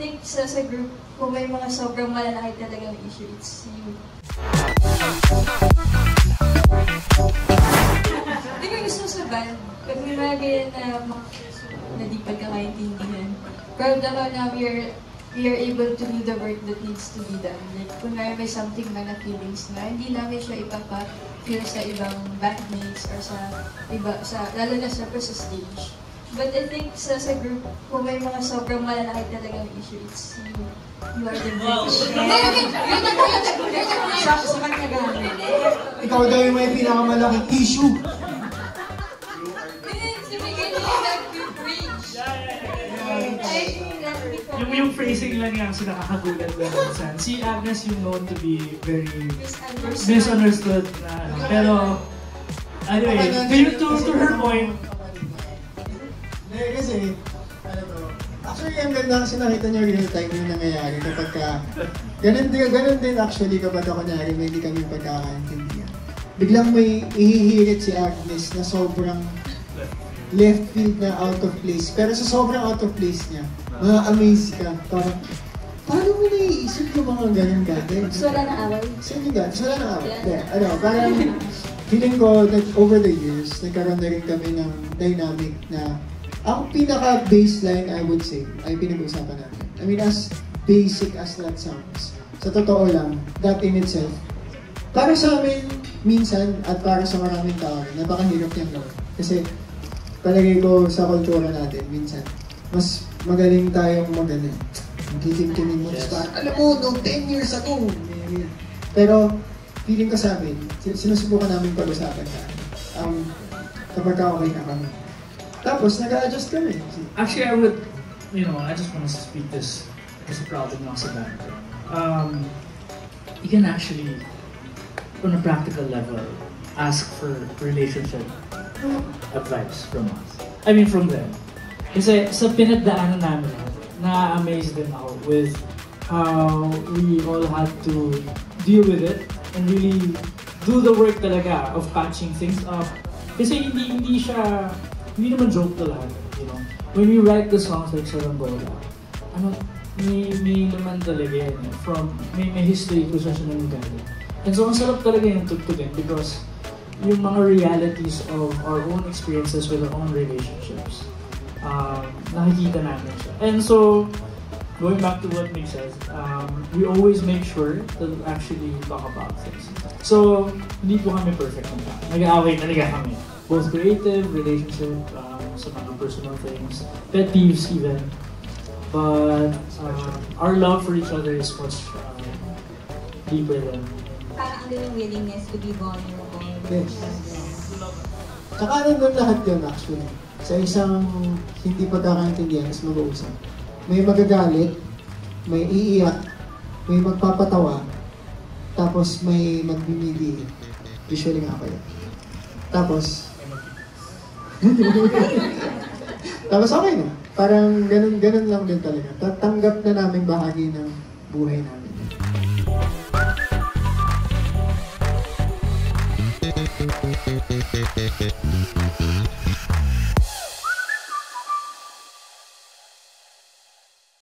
think sa group, kung may mga sobrang malalaki talagang issue, it's you. Hindi ko gusto sa band. Pag may mga ganyan na di pagkakaintindihan. Proud ako na we are able to do the work that needs to be done. Like, kung may something man na feelings na, hindi namin siya ipapa-feel sa ibang bandmates or lalo na sa stage. But I think sa group, kung may mga sobrang malalaki talagang issue, it's you. You are the bridge. Sa kanya gano'n. Ikaw daw yung may pinakamalaking issue. Yung phrasing lang yung nakakagulat na minsan. Si Agnes yung known to be very misunderstood na pero anyway, to her point. Kasi, actually, ang ganda kasi nakita niyo real time yung nangyayari kapag ka, ganun din actually kapag ako nangyari, may hindi kami pagkakaintindihan. Biglang may ihihirit si Agnes na sobrang left field na out of place. Pero sa sobrang out of place niya, ma-amaze ka. Parang, paano mo naiisip yung mga ganun dati? So, wala na away? Saan yung dati? Wala na away? Yeah. Parang, feeling ko that over the years, nagkaroon na rin kami ng dynamic na ang pinaka-baseline, I would say, ay pinag-uusapan natin. I mean, as basic as that sounds, sa totoo lang, that in itself, para sa amin, minsan, at para sa maraming tao, napakahirap niyang gawin. Kasi, palagay ko sa kultura natin, minsan, mas magaling tayong magkikim-kimin mo. Yes. Alam mo, no, 10 years ago. Pero, feeling ko sa amin, sinusubukan namin pag-usapan ka. Kapag okay na kami. Tapos, nag-a-adjust kami. Actually, I just want to speak this kasi proud din ako sa band. You can actually, on a practical level, ask for relationship advice from us. I mean, from them. Kasi sa pinagdaanan namin, na-amaze din ako with how we all had to deal with it and really do the work talaga of patching things up. Kasi hindi naman joke na lahat, you know. When we write the songs like Saranggola, may naman talaga yan, may history kung saan siya nangyari. And so, ang sarap talaga yung tugtugin because yung mga realities of our own experiences with our own relationships, nakikita namin siya. And so, going back to what Mick says, we always make sure to actually talk about things. So, hindi po kami perfect na. Nag-aaway talaga kami. Both creative, relationship, sa mga personal things, pet peeves even. But our love for each other is much deeper than... Parang yung willingness to be vulnerable. Yes. Tsaka nandun lahat yun actually. Sa isang hindi pagkakaintindihan, is mag-uusap. May magagalit, may iiyak, may magpapatawa, tapos may magbibigay. Usually nga kayo. Tapos okay na. Parang ganun lang din talaga. Tatanggap na namin bahagi ng buhay namin.